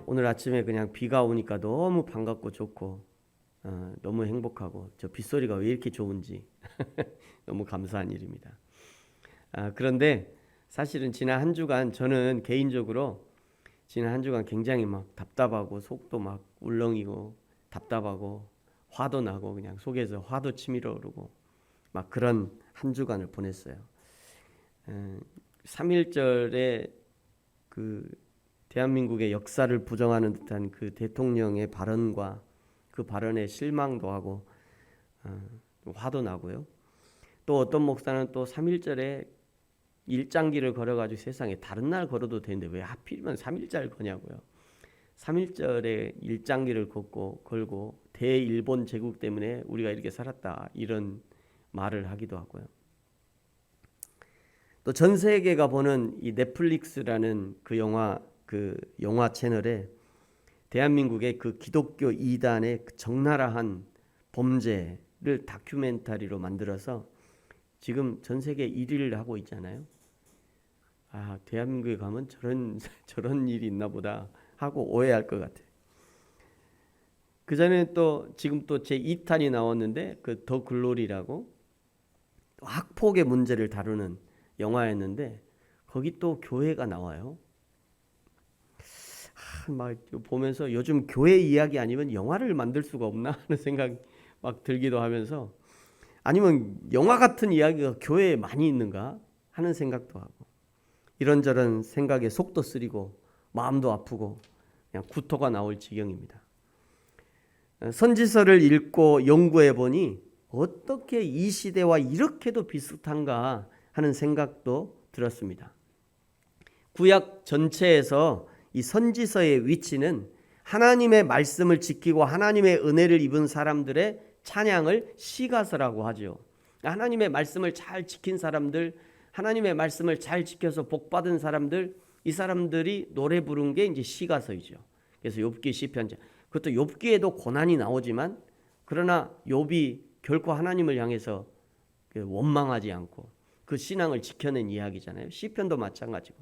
오늘 아침에 그냥 비가 오니까 너무 반갑고 좋고 너무 행복하고 저 빗소리가 왜 이렇게 좋은지 너무 감사한 일입니다. 그런데 사실은 지난 한 주간 저는 개인적으로 지난 한 주간 굉장히 막 답답하고 속도 막 울렁이고 답답하고 화도 나고 그냥 속에서 화도 치밀어 오르고 막 그런 한 주간을 보냈어요. 3.1절에 그 대한민국의 역사를 부정하는 듯한 그 대통령의 발언과 그 발언에 실망도 하고 화도 나고요. 또 어떤 목사는 또 3.1절에 일장기를 걸어가지고 세상에 다른 날 걸어도 되는데 왜 하필이면 3.1절 거냐고요. 3.1절에 일장기를 걸고 대일본 제국 때문에 우리가 이렇게 살았다 이런 말을 하기도 하고요. 또 전 세계가 보는 이 넷플릭스라는 그 영화 채널에 대한민국의 그 기독교 이단의 적나라한 범죄를 다큐멘터리로 만들어서 지금 전 세계 1위를 하고 있잖아요. 대한민국에 가면 저런 일이 있나 보다 하고 오해할 것 같아요. 그 전에 또 지금 또 제 2탄이 나왔는데 그 더 글로리라고 학폭의 문제를 다루는 영화였는데 거기 또 교회가 나와요. 막 보면서 요즘 교회 이야기 아니면 영화를 만들 수가 없나 하는 생각이 막 들기도 하면서 아니면 영화 같은 이야기가 교회에 많이 있는가 하는 생각도 하고 이런저런 생각에 속도 쓰리고 마음도 아프고 그냥 구토가 나올 지경입니다. 선지서를 읽고 연구해 보니 어떻게 이 시대와 이렇게도 비슷한가 하는 생각도 들었습니다. 구약 전체에서 이 선지서의 위치는 하나님의 말씀을 지키고 하나님의 은혜를 입은 사람들의 찬양을 시가서라고 하죠. 하나님의 말씀을 잘 지킨 사람들, 하나님의 말씀을 잘 지켜서 복받은 사람들, 이 사람들이 노래 부른 게 이제 시가서이죠. 그래서 욥기 시편, 그것도 욥기에도 고난이 나오지만 그러나 욥이 결코 하나님을 향해서 원망하지 않고 그 신앙을 지켜낸 이야기잖아요. 시편도 마찬가지고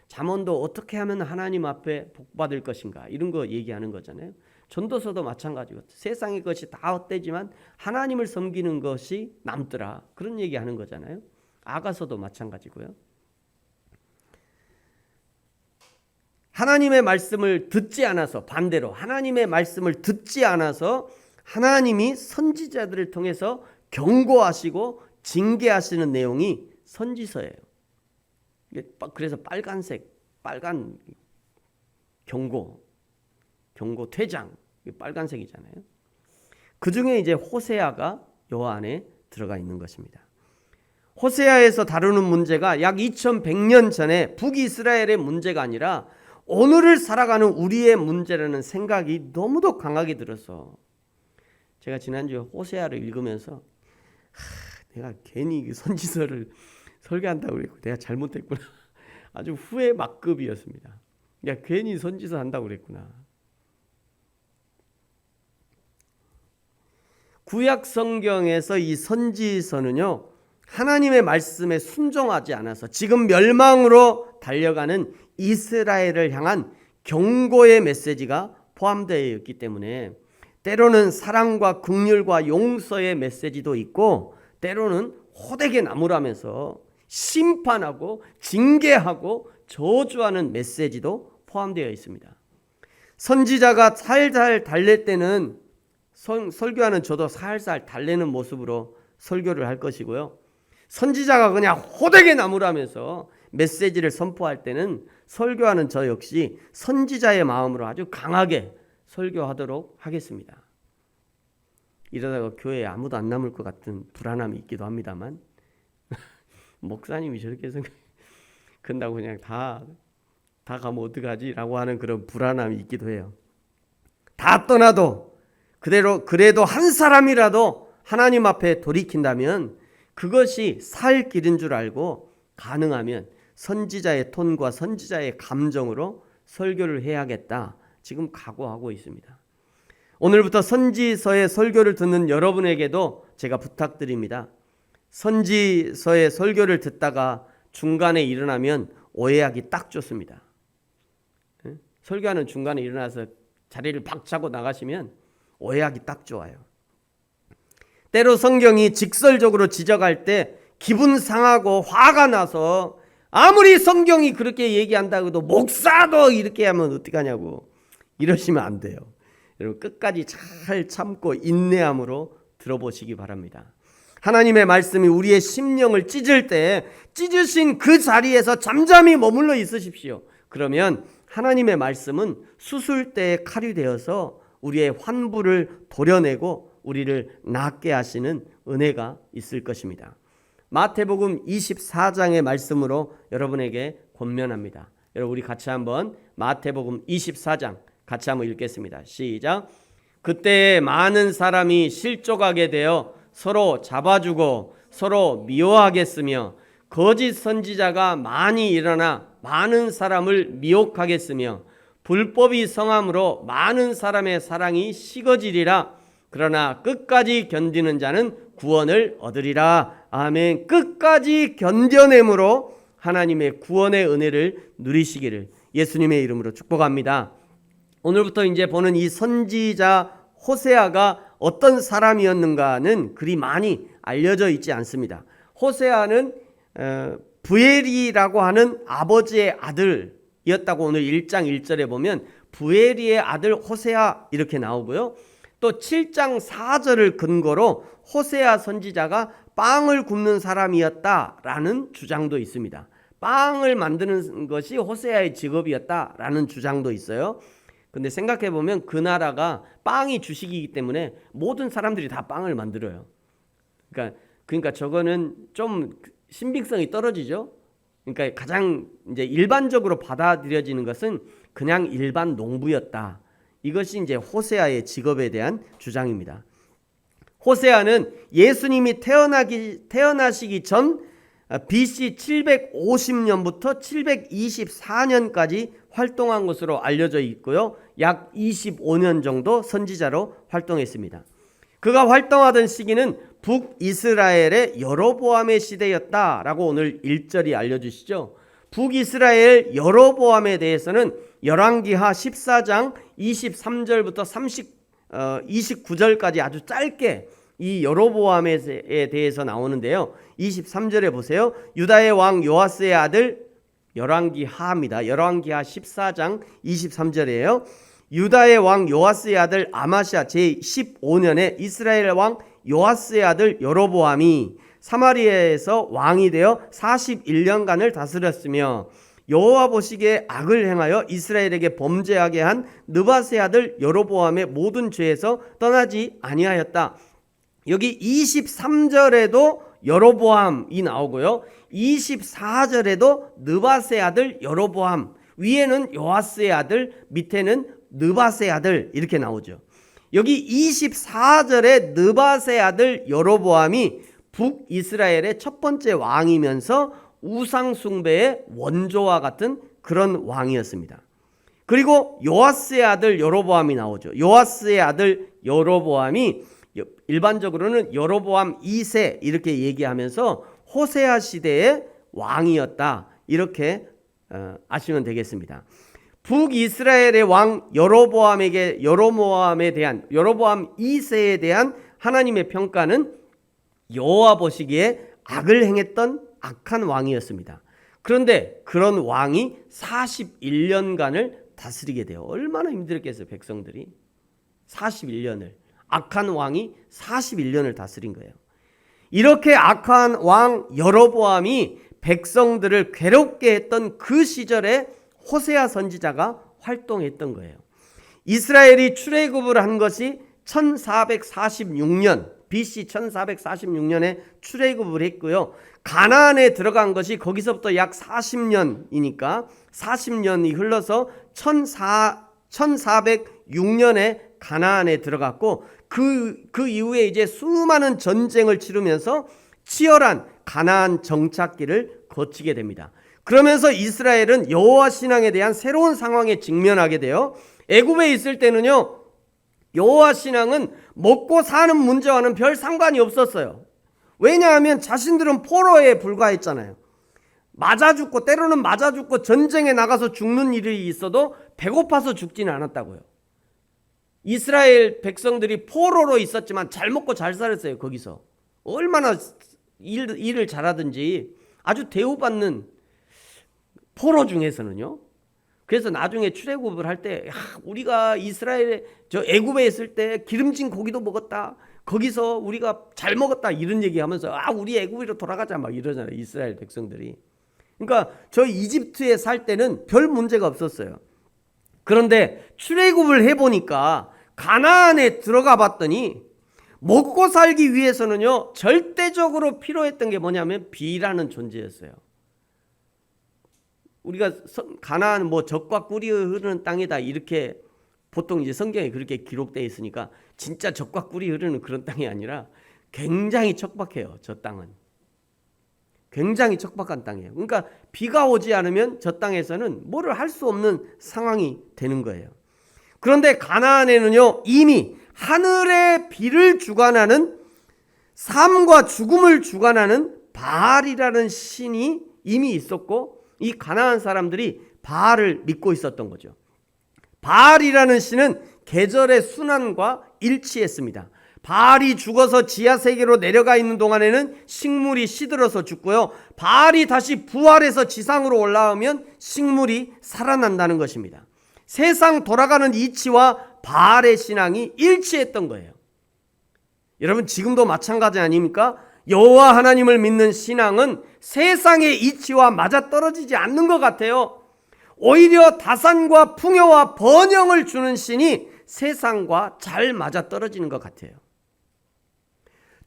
잠언도 어떻게 하면 하나님 앞에 복받을 것인가 이런 거 얘기하는 거잖아요. 전도서도 마찬가지고 세상의 것이 다 헛되지만 하나님을 섬기는 것이 남더라 그런 얘기하는 거잖아요. 아가서도 마찬가지고요. 하나님의 말씀을 듣지 않아서 반대로 하나님의 말씀을 듣지 않아서 하나님이 선지자들을 통해서 경고하시고 징계하시는 내용이 선지서예요. 그래서 빨간 경고 퇴장 빨간색이잖아요. 그 중에 이제 호세아가 요 안에 들어가 있는 것입니다. 호세아에서 다루는 문제가 약 2100년 전에 북이스라엘의 문제가 아니라 오늘을 살아가는 우리의 문제라는 생각이 너무도 강하게 들어서 제가 지난주에 호세아를 읽으면서 내가 괜히 선지서를 설교한다고 그랬고 내가 잘못했구나. 아주 후회 막급이었습니다. 내가 괜히 선지서 한다고 그랬구나. 구약 성경에서 이 선지서는요. 하나님의 말씀에 순종하지 않아서 지금 멸망으로 달려가는 이스라엘을 향한 경고의 메시지가 포함되어 있기 때문에 때로는 사랑과 긍휼과 용서의 메시지도 있고 때로는 호되게 나무라면서 심판하고 징계하고 저주하는 메시지도 포함되어 있습니다. 선지자가 살살 달랠 때는 설교하는 저도 살살 달래는 모습으로 설교를 할 것이고요. 선지자가 그냥 호되게 나무라면서 메시지를 선포할 때는 설교하는 저 역시 선지자의 마음으로 아주 강하게 설교하도록 하겠습니다. 이러다가 교회에 아무도 안 남을 것 같은 불안함이 있기도 합니다만 목사님이 저렇게 생각한다고 그냥 다 가면 어떡하지? 라고 하는 그런 불안함이 있기도 해요. 다 떠나도 그래도 한 사람이라도 하나님 앞에 돌이킨다면 그것이 살 길인 줄 알고 가능하면 선지자의 톤과 선지자의 감정으로 설교를 해야겠다. 지금 각오하고 있습니다. 오늘부터 선지서의 설교를 듣는 여러분에게도 제가 부탁드립니다. 선지서의 설교를 듣다가 중간에 일어나면 오해하기 딱 좋습니다. 설교하는 중간에 일어나서 자리를 박차고 나가시면 오해하기 딱 좋아요. 때로 성경이 직설적으로 지적할 때 기분 상하고 화가 나서 아무리 성경이 그렇게 얘기한다고 해도 목사도 이렇게 하면 어떡하냐고 이러시면 안 돼요. 여러분 끝까지 잘 참고 인내함으로 들어보시기 바랍니다. 하나님의 말씀이 우리의 심령을 찢을 때 찢으신 그 자리에서 잠잠히 머물러 있으십시오. 그러면 하나님의 말씀은 수술대의 칼이 되어서 우리의 환부를 도려내고 우리를 낫게 하시는 은혜가 있을 것입니다. 마태복음 24장의 말씀으로 여러분에게 권면합니다. 여러분 우리 같이 한번 마태복음 24장 같이 한번 읽겠습니다. 시작. 그때 많은 사람이 실족하게 되어 서로 잡아주고 서로 미워하겠으며 거짓 선지자가 많이 일어나 많은 사람을 미혹하겠으며 불법이 성함으로 많은 사람의 사랑이 식어지리라. 그러나 끝까지 견디는 자는 구원을 얻으리라. 아멘. 끝까지 견뎌냄으로 하나님의 구원의 은혜를 누리시기를 예수님의 이름으로 축복합니다. 오늘부터 이제 보는 이 선지자 호세아가 어떤 사람이었는가는 그리 많이 알려져 있지 않습니다. 호세아는 부엘이라고 하는 아버지의 아들이었다고 오늘 1장 1절에 보면 부엘이의 아들 호세아 이렇게 나오고요. 또 7장 4절을 근거로 호세아 선지자가 빵을 굽는 사람이었다라는 주장도 있습니다. 빵을 만드는 것이 호세아의 직업이었다라는 주장도 있어요. 근데 생각해 보면 그 나라가 빵이 주식이기 때문에 모든 사람들이 다 빵을 만들어요. 그러니까 저거는 좀 신빙성이 떨어지죠. 그러니까 가장 이제 일반적으로 받아들여지는 것은 그냥 일반 농부였다. 이것이 이제 호세아의 직업에 대한 주장입니다. 호세아는 예수님이 태어나시기 전 BC 750년부터 724년까지 활동한 것으로 알려져 있고요. 약 25년 정도 선지자로 활동했습니다. 그가 활동하던 시기는 북이스라엘의 여로보암의 시대였다라고 오늘 1절이 알려주시죠. 북이스라엘 여로보암에 대해서는 열왕기하 14장 23절부터 29절까지 아주 짧게 이 여로보암에 대해서 나오는데요. 23절에 보세요. 유다의 왕 요아스의 아들 열왕기하입니다. 열왕기하 14장 23절이에요. 유다의 왕 요아스의 아들 아마시아 제15년에 이스라엘 왕 요아스의 아들 여로보암이 사마리아에서 왕이 되어 41년간을 다스렸으며 여호와 보시기에 악을 행하여 이스라엘에게 범죄하게 한 느밧의 아들 여로보암의 모든 죄에서 떠나지 아니하였다. 여기 23절에도 여로보암이 나오고요. 24절에도 느밧의 아들 여로보암, 위에는 요아스의 아들, 밑에는 느밧의 아들 이렇게 나오죠. 여기 24절에 느밧의 아들 여로보암이 북이스라엘의 첫 번째 왕이면서 우상 숭배의 원조와 같은 그런 왕이었습니다. 그리고 요아스의 아들 여로보암이 나오죠. 요아스의 아들 여로보암이 일반적으로는 여로보암 2세 이렇게 얘기하면서 호세아 시대의 왕이었다. 이렇게 아시면 되겠습니다. 북이스라엘의 왕 여로보암에 대한 여로보암 2세에 대한 하나님의 평가는 여호와 보시기에 악을 행했던 악한 왕이었습니다. 그런데 그런 왕이 41년간을 다스리게 돼요. 얼마나 힘들었겠어요, 백성들이. 41년을. 악한 왕이 41년을 다스린 거예요. 이렇게 악한 왕 여로보암이 백성들을 괴롭게 했던 그 시절에 호세아 선지자가 활동했던 거예요. 이스라엘이 출애굽을 한 것이 1446년 BC 1446년에 출애굽을 했고요. 가나안에 들어간 것이 거기서부터 약 40년이니까 40년이 흘러서 1406년에 가나안에 들어갔고 그 이후에 이제 수많은 전쟁을 치르면서 치열한 가나안 정착기를 거치게 됩니다. 그러면서 이스라엘은 여호와 신앙에 대한 새로운 상황에 직면하게 돼요. 애굽에 있을 때는요, 여호와 신앙은 먹고 사는 문제와는 별 상관이 없었어요. 왜냐하면 자신들은 포로에 불과했잖아요. 맞아 죽고 때로는 맞아 죽고 전쟁에 나가서 죽는 일이 있어도 배고파서 죽지는 않았다고요. 이스라엘 백성들이 포로로 있었지만 잘 먹고 잘 살았어요. 거기서 얼마나 일을 잘하든지 아주 대우받는 포로 중에서는요. 그래서 나중에 출애굽을 할 때 우리가 이스라엘에 애굽에 있을 때 기름진 고기도 먹었다. 거기서 우리가 잘 먹었다 이런 얘기하면서 우리 애굽으로 돌아가자 막 이러잖아요. 이스라엘 백성들이. 그러니까 저 이집트에 살 때는 별 문제가 없었어요. 그런데 출애굽을 해보니까 가나안에 들어가 봤더니 먹고 살기 위해서는요 절대적으로 필요했던 게 뭐냐면 비라는 존재였어요. 우리가 가나안 젖과 꿀이 흐르는 땅이다 이렇게 보통 이제 성경에 그렇게 기록되어 있으니까 진짜 젖과 꿀이 흐르는 그런 땅이 아니라 굉장히 척박해요. 저 땅은 굉장히 척박한 땅이에요. 그러니까 비가 오지 않으면 저 땅에서는 뭐를 할 수 없는 상황이 되는 거예요. 그런데 가나안에는요 이미 하늘의 비를 주관하는 삶과 죽음을 주관하는 바알이라는 신이 이미 있었고 이 가나안 사람들이 바알을 믿고 있었던 거죠. 바알이라는 신은 계절의 순환과 일치했습니다. 바알이 죽어서 지하세계로 내려가 있는 동안에는 식물이 시들어서 죽고요. 바알이 다시 부활해서 지상으로 올라오면 식물이 살아난다는 것입니다. 세상 돌아가는 이치와 바알의 신앙이 일치했던 거예요. 여러분 지금도 마찬가지 아닙니까? 여호와 하나님을 믿는 신앙은 세상의 이치와 맞아떨어지지 않는 것 같아요. 오히려 다산과 풍요와 번영을 주는 신이 세상과 잘 맞아떨어지는 것 같아요.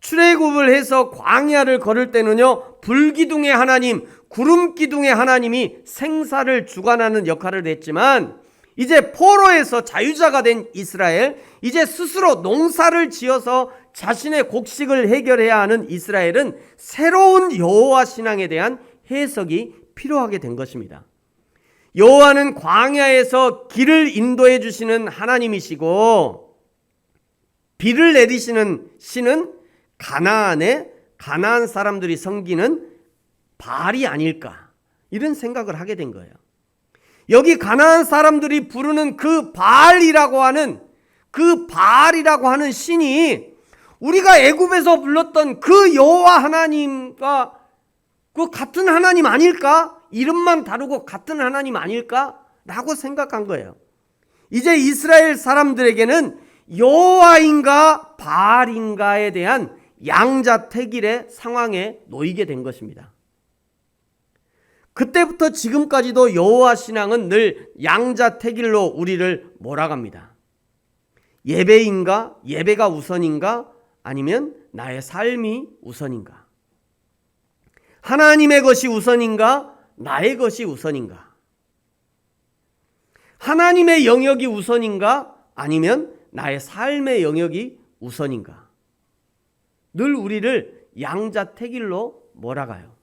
출애굽을 해서 광야를 걸을 때는요 불기둥의 하나님, 구름기둥의 하나님이 생사를 주관하는 역할을 했지만 이제 포로에서 자유자가 된 이스라엘, 이제 스스로 농사를 지어서 자신의 곡식을 해결해야 하는 이스라엘은 새로운 여호와 신앙에 대한 해석이 필요하게 된 것입니다. 여호와는 광야에서 길을 인도해 주시는 하나님이시고 비를 내리시는 신은 가나안 사람들이 섬기는 바알이 아닐까 이런 생각을 하게 된 거예요. 여기 가나안 사람들이 부르는 그 바알이라고 하는 신이 우리가 애굽에서 불렀던 그 여호와 하나님과 그 같은 하나님 아닐까? 이름만 다르고 같은 하나님 아닐까? 라고 생각한 거예요. 이제 이스라엘 사람들에게는 여호와인가 바알인가에 대한 양자택일의 상황에 놓이게 된 것입니다. 그때부터 지금까지도 여호와 신앙은 늘 양자택일로 우리를 몰아갑니다. 예배가 우선인가? 아니면 나의 삶이 우선인가? 하나님의 것이 우선인가? 나의 것이 우선인가? 하나님의 영역이 우선인가? 아니면 나의 삶의 영역이 우선인가? 늘 우리를 양자택일로 몰아가요.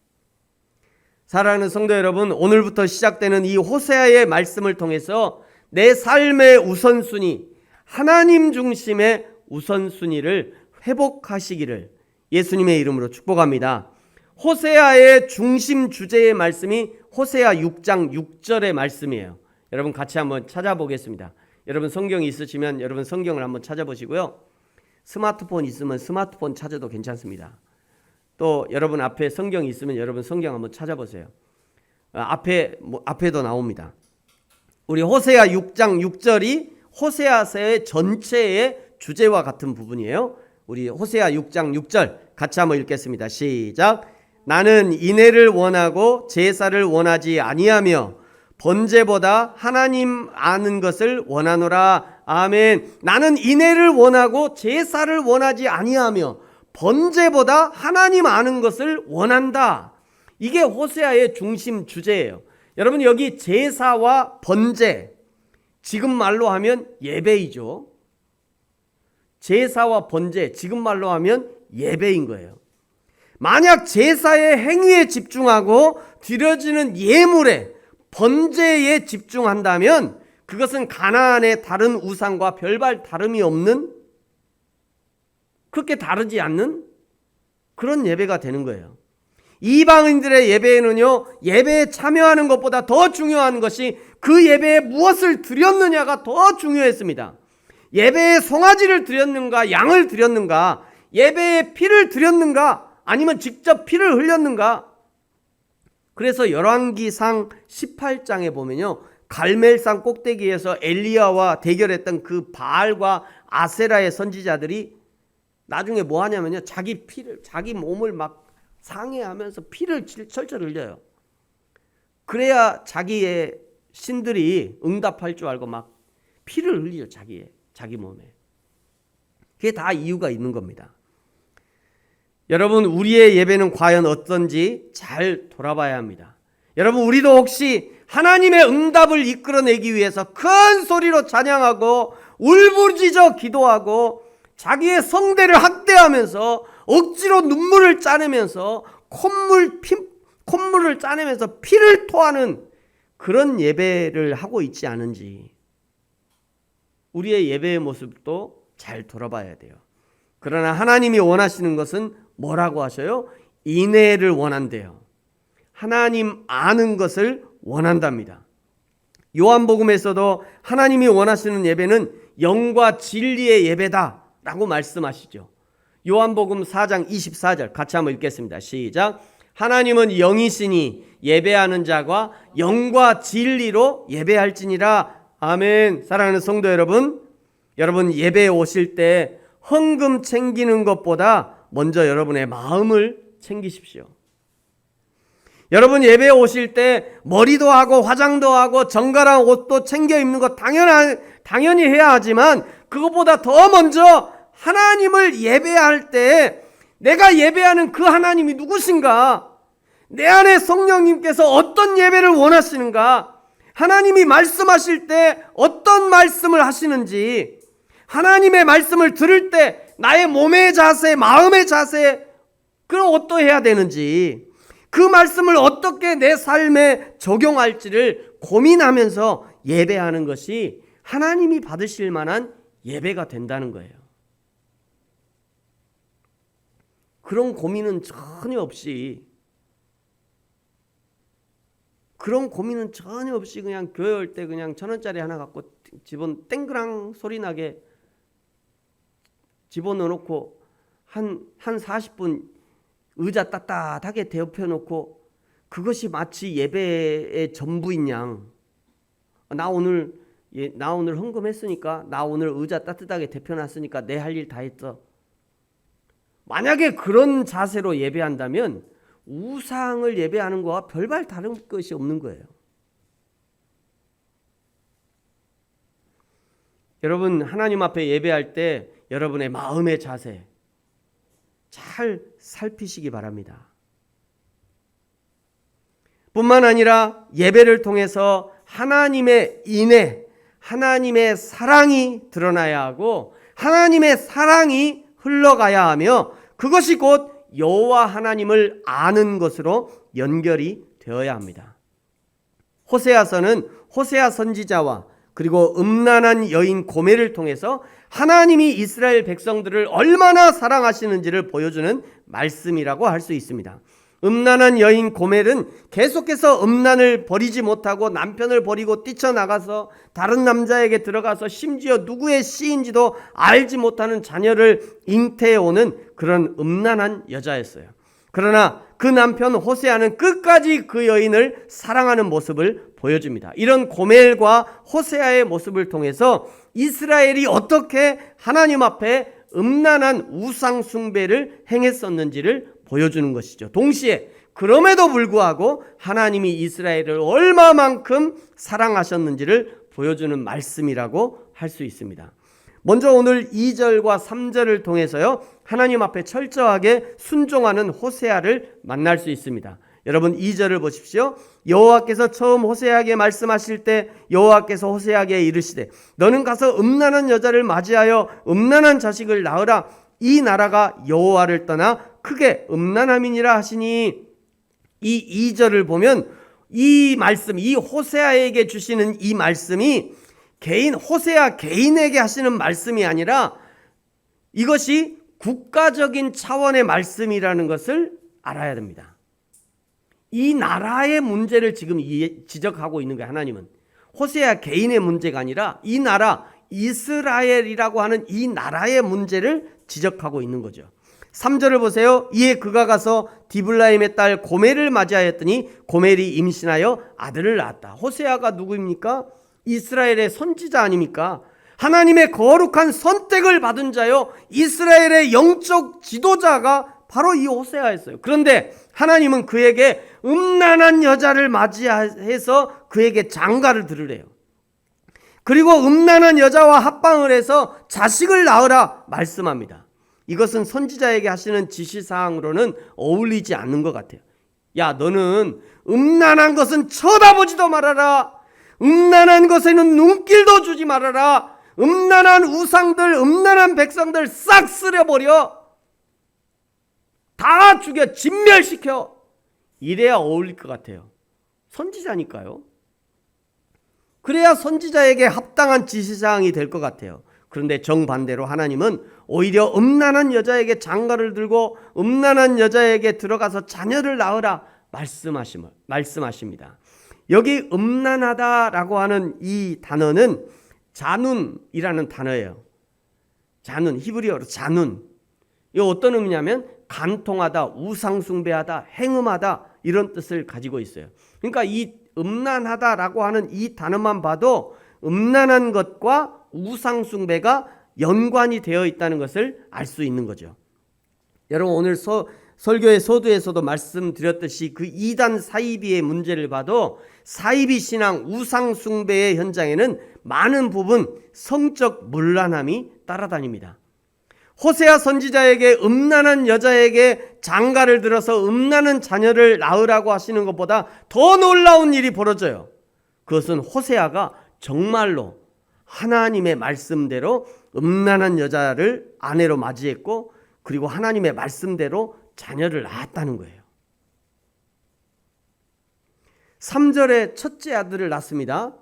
사랑하는 성도 여러분, 오늘부터 시작되는 이 호세아의 말씀을 통해서 내 삶의 우선순위, 하나님 중심의 우선순위를 회복하시기를 예수님의 이름으로 축복합니다. 호세아의 중심 주제의 말씀이 호세아 6장 6절의 말씀이에요. 여러분 같이 한번 찾아보겠습니다. 여러분 성경이 있으시면 여러분 성경을 한번 찾아보시고요. 스마트폰 있으면 스마트폰 찾아도 괜찮습니다. 또 여러분 앞에 성경이 있으면 여러분 성경 한번 찾아보세요. 앞에도 나옵니다. 우리 호세아 6장 6절이 호세아서의 전체의 주제와 같은 부분이에요. 우리 호세아 6장 6절 같이 한번 읽겠습니다. 시작. 나는 인애를 원하고 제사를 원하지 아니하며 번제보다 하나님 아는 것을 원하노라. 아멘. 나는 인애를 원하고 제사를 원하지 아니하며 번제보다 하나님 아는 것을 원한다. 이게 호세아의 중심 주제예요. 여러분 여기 제사와 번제, 지금 말로 하면 예배이죠. 제사와 번제, 지금 말로 하면 예배인 거예요. 만약 제사의 행위에 집중하고 드려지는 예물에 번제에 집중한다면 그것은 가나안의 다른 우상과 별반 다름이 없는, 그렇게 다르지 않는 그런 예배가 되는 거예요. 이방인들의 예배에는요, 예배에 참여하는 것보다 더 중요한 것이 그 예배에 무엇을 드렸느냐가 더 중요했습니다. 예배에 송아지를 드렸는가, 양을 드렸는가, 예배에 피를 드렸는가, 아니면 직접 피를 흘렸는가. 그래서 열왕기상 18장에 보면요, 갈멜산 꼭대기에서 엘리야와 대결했던 그 바알과 아세라의 선지자들이 나중에 뭐 하냐면요, 자기 몸을 막 상해하면서 피를 철철 흘려요. 그래야 자기의 신들이 응답할 줄 알고 막 피를 흘리죠. 자기 몸에. 그게 다 이유가 있는 겁니다. 여러분, 우리의 예배는 과연 어떤지 잘 돌아봐야 합니다. 여러분, 우리도 혹시 하나님의 응답을 이끌어내기 위해서 큰 소리로 찬양하고 울부짖어 기도하고 자기의 성대를 학대하면서 억지로 눈물을 짜내면서 콧물을 짜내면서 피를 토하는 그런 예배를 하고 있지 않은지 우리의 예배의 모습도 잘 돌아봐야 돼요. 그러나 하나님이 원하시는 것은 뭐라고 하셔요? 인애를 원한대요. 하나님 아는 것을 원한답니다. 요한복음에서도 하나님이 원하시는 예배는 영과 진리의 예배다라고 말씀하시죠. 요한복음 4장 24절 같이 한번 읽겠습니다. 시작. 하나님은 영이시니 예배하는 자가 영과 진리로 예배할지니라. 아멘. 사랑하는 성도 여러분, 여러분 예배에 오실 때 헌금 챙기는 것보다 먼저 여러분의 마음을 챙기십시오. 여러분 예배에 오실 때 머리도 하고 화장도 하고 정갈한 옷도 챙겨 입는 것 당연히 해야 하지만 그것보다 더 먼저 하나님을 예배할 때 내가 예배하는 그 하나님이 누구신가? 내 안에 성령님께서 어떤 예배를 원하시는가? 하나님이 말씀하실 때 어떤 말씀을 하시는지, 하나님의 말씀을 들을 때 나의 몸의 자세, 마음의 자세, 그럼 어떠해야 되는지, 그 말씀을 어떻게 내 삶에 적용할지를 고민하면서 예배하는 것이 하나님이 받으실 만한 예배가 된다는 거예요. 그런 고민은 전혀 없이 그냥 교회 올 때 그냥 1,000원짜리 하나 갖고 땡그랑 소리 나게 집어넣어놓고 한 40분 의자 따뜻하게 대업해놓고 그것이 마치 예배의 전부인 양. 나 오늘 헌금했으니까, 나 오늘 의자 따뜻하게 대표놨으니까 내 할 일 다 했어. 만약에 그런 자세로 예배한다면 우상을 예배하는 거와 별반 다른 것이 없는 거예요. 여러분 하나님 앞에 예배할 때 여러분의 마음의 자세 잘 살피시기 바랍니다. 뿐만 아니라 예배를 통해서 하나님의 인애, 하나님의 사랑이 드러나야 하고 하나님의 사랑이 흘러가야 하며 그것이 곧 여호와 하나님을 아는 것으로 연결이 되어야 합니다. 호세아서는 호세아 선지자와 그리고 음란한 여인 고멜을 통해서 하나님이 이스라엘 백성들을 얼마나 사랑하시는지를 보여주는 말씀이라고 할 수 있습니다. 음란한 여인 고멜은 계속해서 음란을 버리지 못하고 남편을 버리고 뛰쳐나가서 다른 남자에게 들어가서 심지어 누구의 씨인지도 알지 못하는 자녀를 잉태해오는 그런 음란한 여자였어요. 그러나 그 남편 호세아는 끝까지 그 여인을 사랑하는 모습을 보여줍니다. 이런 고멜과 호세아의 모습을 통해서 이스라엘이 어떻게 하나님 앞에 음란한 우상 숭배를 행했었는지를 보여주는 것이죠. 동시에 그럼에도 불구하고 하나님이 이스라엘을 얼마만큼 사랑하셨는지를 보여주는 말씀이라고 할 수 있습니다. 먼저 오늘 2절과 3절을 통해서요, 하나님 앞에 철저하게 순종하는 호세아를 만날 수 있습니다. 여러분 2절을 보십시오. 여호와께서 처음 호세아에게 말씀하실 때 여호와께서 호세아에게 이르시되 너는 가서 음란한 여자를 맞이하여 음란한 자식을 낳으라. 이 나라가 여호와를 떠나 크게 음란함이니라 하시니, 이 2절을 보면 이 말씀, 이 호세아에게 주시는 이 말씀이 호세아 개인에게 하시는 말씀이 아니라 이것이 국가적인 차원의 말씀이라는 것을 알아야 됩니다. 이 나라의 문제를 지금 지적하고 있는 거예요. 하나님은 호세아 개인의 문제가 아니라 이 나라 이스라엘이라고 하는 이 나라의 문제를 지적하고 있는 거죠. 3절을 보세요. 이에 그가 가서 디블라임의 딸 고멜을 맞이하였더니 고멜이 임신하여 아들을 낳았다. 호세아가 누구입니까? 이스라엘의 선지자 아닙니까? 하나님의 거룩한 선택을 받은 자요, 이스라엘의 영적 지도자가 바로 이 호세아였어요. 그런데 하나님은 그에게 음란한 여자를 맞이해서 그에게 장가를 들으래요. 그리고 음란한 여자와 합방을 해서 자식을 낳으라 말씀합니다. 이것은 선지자에게 하시는 지시사항으로는 어울리지 않는 것 같아요. 야, 너는 음란한 것은 쳐다보지도 말아라. 음란한 것에는 눈길도 주지 말아라. 음란한 우상들, 음란한 백성들 싹 쓸어버려. 다 죽여, 진멸시켜. 이래야 어울릴 것 같아요. 선지자니까요. 그래야 선지자에게 합당한 지시사항이 될 것 같아요. 그런데 정반대로 하나님은 오히려 음란한 여자에게 장가를 들고 음란한 여자에게 들어가서 자녀를 낳으라 말씀하십니다. 여기 음란하다라고 하는 이 단어는 자눈이라는 단어예요. 자눈, 히브리어로 자눈. 이 어떤 의미냐면 간통하다, 우상숭배하다, 행음하다 이런 뜻을 가지고 있어요. 그러니까 이 음란하다라고 하는 이 단어만 봐도 음란한 것과 우상숭배가 연관이 되어 있다는 것을 알 수 있는 거죠. 여러분 오늘 설교의 서두에서도 말씀드렸듯이 그 이단 사이비의 문제를 봐도 사이비 신앙 우상숭배의 현장에는 많은 부분 성적 문란함이 따라다닙니다. 호세아 선지자에게 음란한 여자에게 장가를 들어서 음란한 자녀를 낳으라고 하시는 것보다 더 놀라운 일이 벌어져요. 그것은 호세아가 정말로 하나님의 말씀대로 음란한 여자를 아내로 맞이했고 그리고 하나님의 말씀대로 자녀를 낳았다는 거예요. 3절에 첫째 아들을 낳습니다.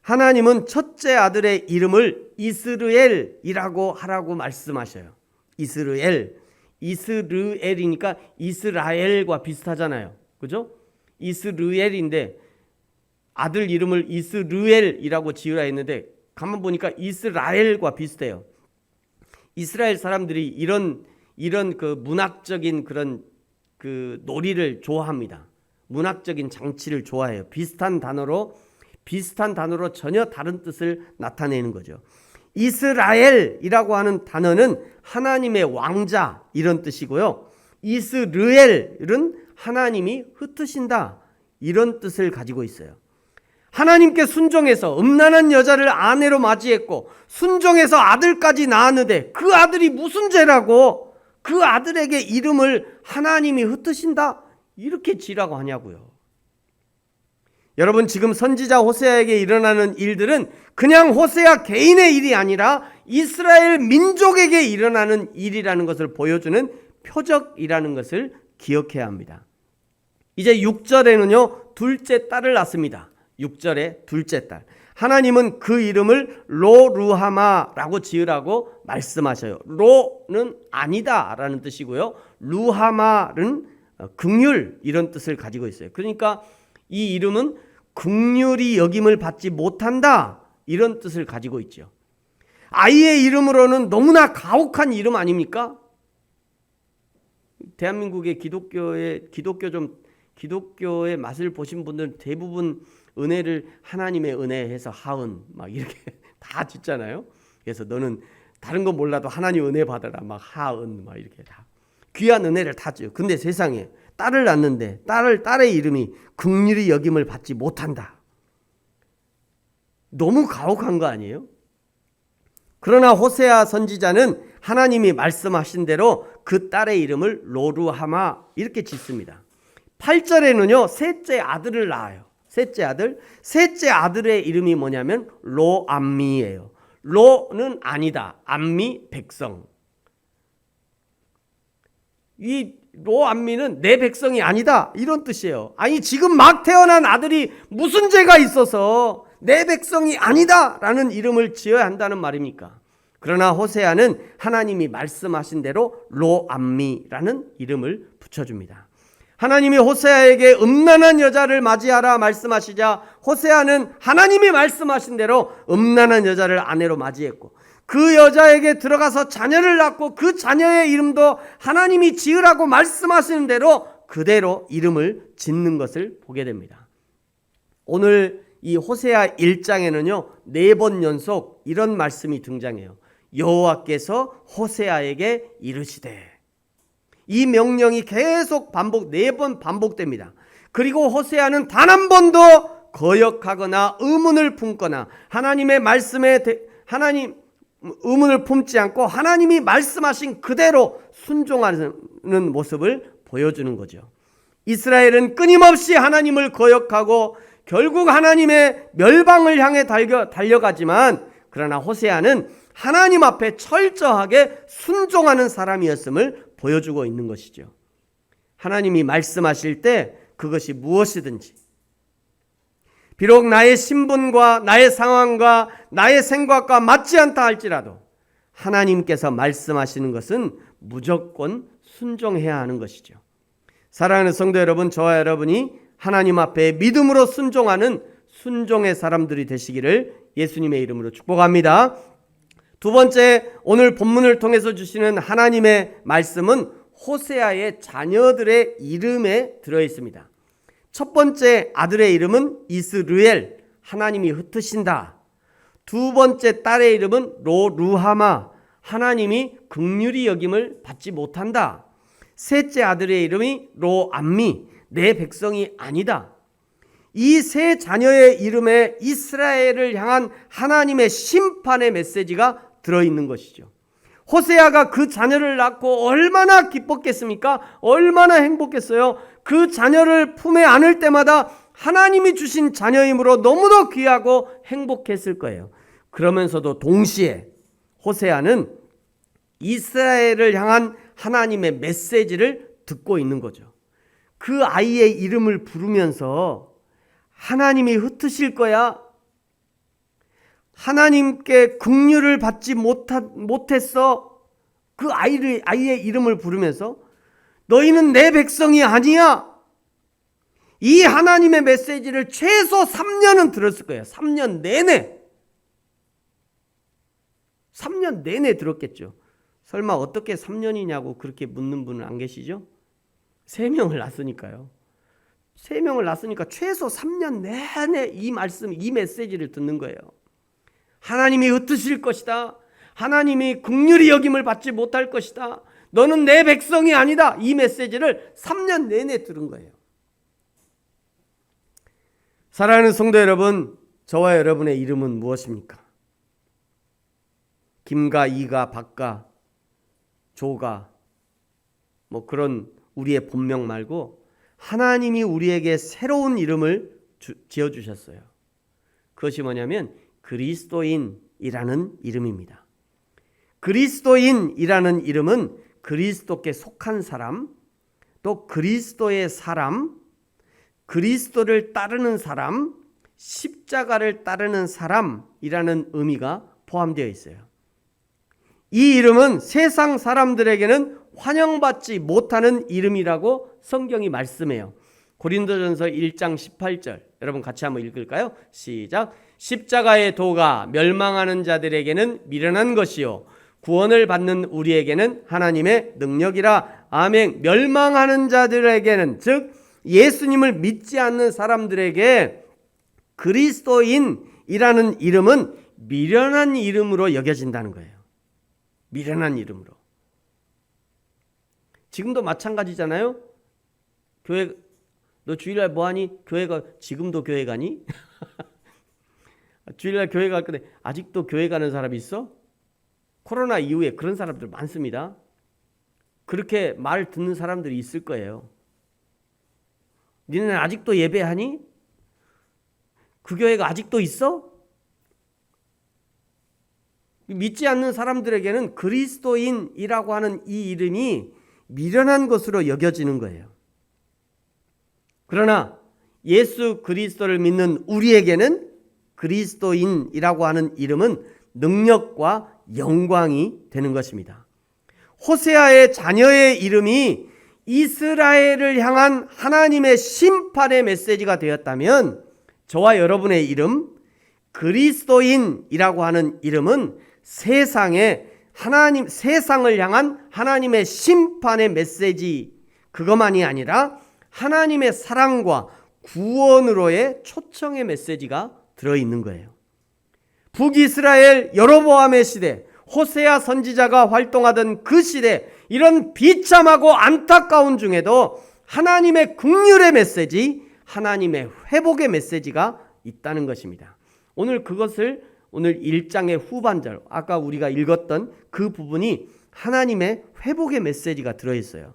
하나님은 첫째 아들의 이름을 이스르엘이라고 하라고 말씀하셔요. 이스르엘이니까 이스라엘과 비슷하잖아요. 그죠? 이스르엘인데 아들 이름을 이스르엘이라고 지으라 했는데 가만 보니까 이스라엘과 비슷해요. 이스라엘 사람들이 이런 그 문학적인 그런 그 놀이를 좋아합니다. 문학적인 장치를 좋아해요. 비슷한 단어로 전혀 다른 뜻을 나타내는 거죠. 이스라엘이라고 하는 단어는 하나님의 왕자 이런 뜻이고요. 이스르엘은 하나님이 흩으신다 이런 뜻을 가지고 있어요. 하나님께 순종해서 음란한 여자를 아내로 맞이했고 순종해서 아들까지 낳았는데 그 아들이 무슨 죄라고 그 아들에게 이름을 하나님이 흩으신다 이렇게 지라고 하냐고요. 여러분 지금 선지자 호세아에게 일어나는 일들은 그냥 호세아 개인의 일이 아니라 이스라엘 민족에게 일어나는 일이라는 것을 보여주는 표적이라는 것을 기억해야 합니다. 이제 6절에는요 둘째 딸을 낳습니다. 6절에 둘째 딸. 하나님은 그 이름을 로루하마라고 지으라고 말씀하셔요. 로는 아니다라는 뜻이고요. 루하마는 긍휼 이런 뜻을 가지고 있어요. 그러니까 이 이름은 긍휼이 여김을 받지 못한다 이런 뜻을 가지고 있죠. 아이의 이름으로는 너무나 가혹한 이름 아닙니까? 대한민국의 기독교의 맛을 보신 분들은 대부분 은혜를 하나님의 은혜 해서 하은 막 이렇게 다 짓잖아요. 그래서 너는 다른 거 몰라도 하나님 은혜 받아라 막 하은 막 이렇게 다 귀한 은혜를 다 줘요. 근데 세상에 딸을 낳는데 딸의 이름이 긍휼히 여김을 받지 못한다. 너무 가혹한 거 아니에요? 그러나 호세아 선지자는 하나님이 말씀하신 대로 그 딸의 이름을 로루하마 이렇게 짓습니다. 8절에는요 셋째 아들을 낳아요. 셋째 아들의 이름이 뭐냐면 로암미예요. 로는 아니다, 암미 백성. 이 로암미는 내 백성이 아니다 이런 뜻이에요. 아니 지금 막 태어난 아들이 무슨 죄가 있어서 내 백성이 아니다 라는 이름을 지어야 한다는 말입니까? 그러나 호세아는 하나님이 말씀하신 대로 로암미라는 이름을 붙여줍니다. 하나님이 호세아에게 음란한 여자를 맞이하라 말씀하시자 호세아는 하나님이 말씀하신 대로 음란한 여자를 아내로 맞이했고 그 여자에게 들어가서 자녀를 낳고 그 자녀의 이름도 하나님이 지으라고 말씀하시는 대로 그대로 이름을 짓는 것을 보게 됩니다. 오늘 이 호세아 1장에는요 4번 연속 이런 말씀이 등장해요. 여호와께서 호세아에게 이르시되, 이 명령이 계속 4번 반복됩니다. 그리고 호세아는 단 한 번도 거역하거나 의문을 품거나 하나님의 말씀에 의문을 품지 않고 하나님이 말씀하신 그대로 순종하는 모습을 보여주는 거죠. 이스라엘은 끊임없이 하나님을 거역하고 결국 하나님의 멸망을 향해 달려가지만 그러나 호세아는 하나님 앞에 철저하게 순종하는 사람이었음을 보여주고 있는 것이죠. 하나님이 말씀하실 때 그것이 무엇이든지, 비록 나의 신분과 나의 상황과 나의 생각과 맞지 않다 할지라도 하나님께서 말씀하시는 것은 무조건 순종해야 하는 것이죠. 사랑하는 성도 여러분, 저와 여러분이 하나님 앞에 믿음으로 순종하는 순종의 사람들이 되시기를 예수님의 이름으로 축복합니다. 두 번째, 오늘 본문을 통해서 주시는 하나님의 말씀은 호세아의 자녀들의 이름에 들어있습니다. 첫 번째 아들의 이름은 이스르엘, 하나님이 흩으신다. 두 번째 딸의 이름은 로루하마, 하나님이 긍휼히 여김을 받지 못한다. 셋째 아들의 이름이 로암미, 내 백성이 아니다. 이 세 자녀의 이름에 이스라엘을 향한 하나님의 심판의 메시지가 들어있는 것이죠. 호세아가 그 자녀를 낳고 얼마나 기뻤겠습니까? 얼마나 행복했어요. 그 자녀를 품에 안을 때마다 하나님이 주신 자녀이므로 너무도 귀하고 행복했을 거예요. 그러면서도 동시에 호세아는 이스라엘을 향한 하나님의 메시지를 듣고 있는 거죠. 그 아이의 이름을 부르면서 하나님이 흩으실 거야. 하나님께 긍휼을 받지 못했어. 그 아이의 이름을 부르면서 너희는 내 백성이 아니야. 이 하나님의 메시지를 최소 3년은 들었을 거예요. 3년 내내. 3년 내내 들었겠죠. 설마 어떻게 3년이냐고 그렇게 묻는 분은 안 계시죠? 3명을 낳았으니까요. 3명을 낳았으니까 최소 3년 내내 이 말씀, 이 메시지를 듣는 거예요. 하나님이 흩으실 것이다. 하나님이 긍휼히 여김을 받지 못할 것이다. 너는 내 백성이 아니다. 이 메시지를 3년 내내 들은 거예요. 사랑하는 성도 여러분, 저와 여러분의 이름은 무엇입니까? 김가, 이가, 박가, 조가, 그런 우리의 본명 말고 하나님이 우리에게 새로운 이름을 지어주셨어요. 그것이 뭐냐면 그리스도인이라는 이름입니다. 그리스도인이라는 이름은 그리스도께 속한 사람, 또 그리스도의 사람, 그리스도를 따르는 사람, 십자가를 따르는 사람이라는 의미가 포함되어 있어요. 이 이름은 세상 사람들에게는 환영받지 못하는 이름이라고 성경이 말씀해요. 고린도전서 1장 18절, 여러분 같이 한번 읽을까요? 시작. 십자가의 도가 멸망하는 자들에게는 미련한 것이요 구원을 받는 우리에게는 하나님의 능력이라. 아멘. 멸망하는 자들에게는, 즉 예수님을 믿지 않는 사람들에게 그리스도인이라는 이름은 미련한 이름으로 여겨진다는 거예요. 미련한 이름으로. 지금도 마찬가지잖아요. 교회, 너 주일날 뭐하니? 교회가, 지금도 교회 가니? 주일날 교회 갈 건데 아직도 교회 가는 사람이 있어? 코로나 이후에 그런 사람들 많습니다. 그렇게 말 듣는 사람들이 있을 거예요. 니네는 아직도 예배하니? 그 교회가 아직도 있어? 믿지 않는 사람들에게는 그리스도인이라고 하는 이 이름이 미련한 것으로 여겨지는 거예요. 그러나 예수 그리스도를 믿는 우리에게는 그리스도인이라고 하는 이름은 능력과 영광이 되는 것입니다. 호세아의 자녀의 이름이 이스라엘을 향한 하나님의 심판의 메시지가 되었다면 저와 여러분의 이름, 그리스도인이라고 하는 이름은 세상을 향한 하나님의 심판의 메시지, 그것만이 아니라 하나님의 사랑과 구원으로의 초청의 메시지가 들어있는 거예요. 북이스라엘 여로보암의 시대, 호세아 선지자가 활동하던 그 시대, 이런 비참하고 안타까운 중에도 하나님의 긍휼의 메시지, 하나님의 회복의 메시지가 있다는 것입니다. 오늘 그것을 오늘 1장의 후반절, 아까 우리가 읽었던 그 부분이 하나님의 회복의 메시지가 들어있어요.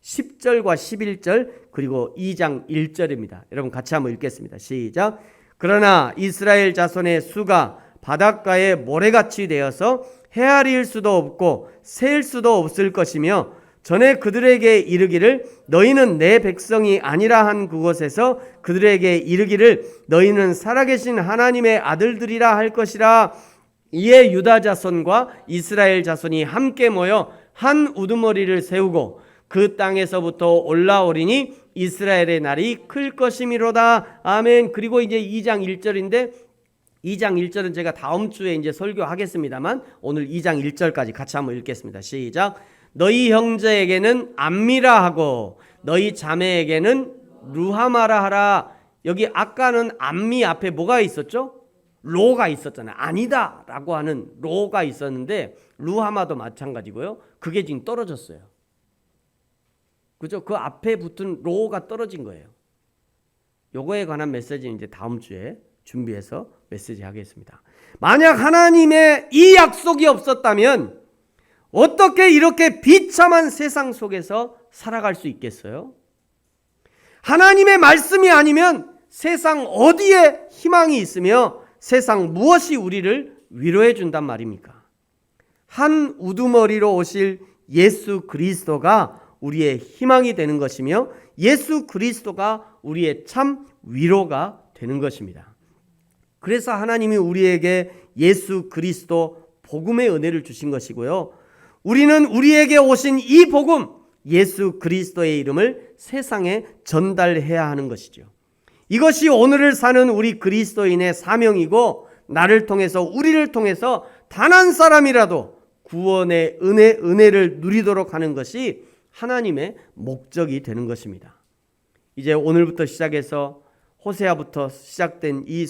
10절과 11절 그리고 2장 1절입니다. 여러분 같이 한번 읽겠습니다. 시작. 그러나 이스라엘 자손의 수가 바닷가에 모래같이 되어서 헤아릴 수도 없고 셀 수도 없을 것이며 전에 그들에게 이르기를 너희는 내 백성이 아니라 한 그곳에서 그들에게 이르기를 너희는 살아계신 하나님의 아들들이라 할 것이라. 이에 유다 자손과 이스라엘 자손이 함께 모여 한 우두머리를 세우고 그 땅에서부터 올라오리니 이스라엘의 날이 클 것이미로다. 아멘. 그리고 이제 2장 1절인데 2장 1절은 제가 다음 주에 이제 설교하겠습니다만 오늘 2장 1절까지 같이 한번 읽겠습니다. 시작. 너희 형제에게는 암미라 하고 너희 자매에게는 루하마라 하라. 여기 아까는 암미 앞에 뭐가 있었죠? 로가 있었잖아요. 아니다 라고 하는 로가 있었는데 루하마도 마찬가지고요. 그게 지금 떨어졌어요. 그죠? 그 앞에 붙은 로가 떨어진 거예요. 요거에 관한 메시지는 이제 다음 주에 준비해서 메시지 하겠습니다. 만약 하나님의 이 약속이 없었다면 어떻게 이렇게 비참한 세상 속에서 살아갈 수 있겠어요? 하나님의 말씀이 아니면 세상 어디에 희망이 있으며 세상 무엇이 우리를 위로해 준단 말입니까? 한 우두머리로 오실 예수 그리스도가 우리의 희망이 되는 것이며 예수 그리스도가 우리의 참 위로가 되는 것입니다. 그래서 하나님이 우리에게 예수 그리스도 복음의 은혜를 주신 것이고요. 우리는 우리에게 오신 이 복음, 예수 그리스도의 이름을 세상에 전달해야 하는 것이죠. 이것이 오늘을 사는 우리 그리스도인의 사명이고 나를 통해서 우리를 통해서 단 한 사람이라도 구원의 은혜를 누리도록 하는 것이 하나님의 목적이 되는 것입니다. 이제 오늘부터 시작해서 호세아부터 시작된 이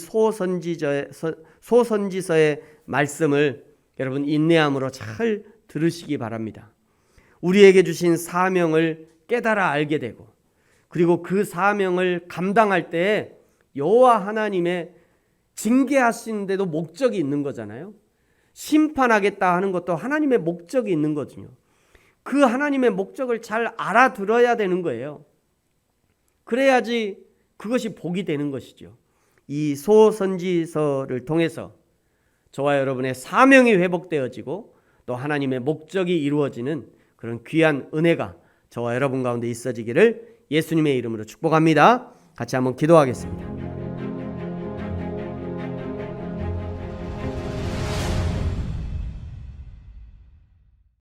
소선지서의 말씀을 여러분 인내함으로 잘 들으시기 바랍니다. 우리에게 주신 사명을 깨달아 알게 되고 그리고 그 사명을 감당할 때 여호와 하나님의 징계하시는데도 목적이 있는 거잖아요. 심판하겠다 하는 것도 하나님의 목적이 있는 거죠. 그 하나님의 목적을 잘 알아들어야 되는 거예요. 그래야지 그것이 복이 되는 것이죠. 이 소선지서를 통해서 저와 여러분의 사명이 회복되어지고 또 하나님의 목적이 이루어지는 그런 귀한 은혜가 저와 여러분 가운데 있어지기를 예수님의 이름으로 축복합니다. 같이 한번 기도하겠습니다.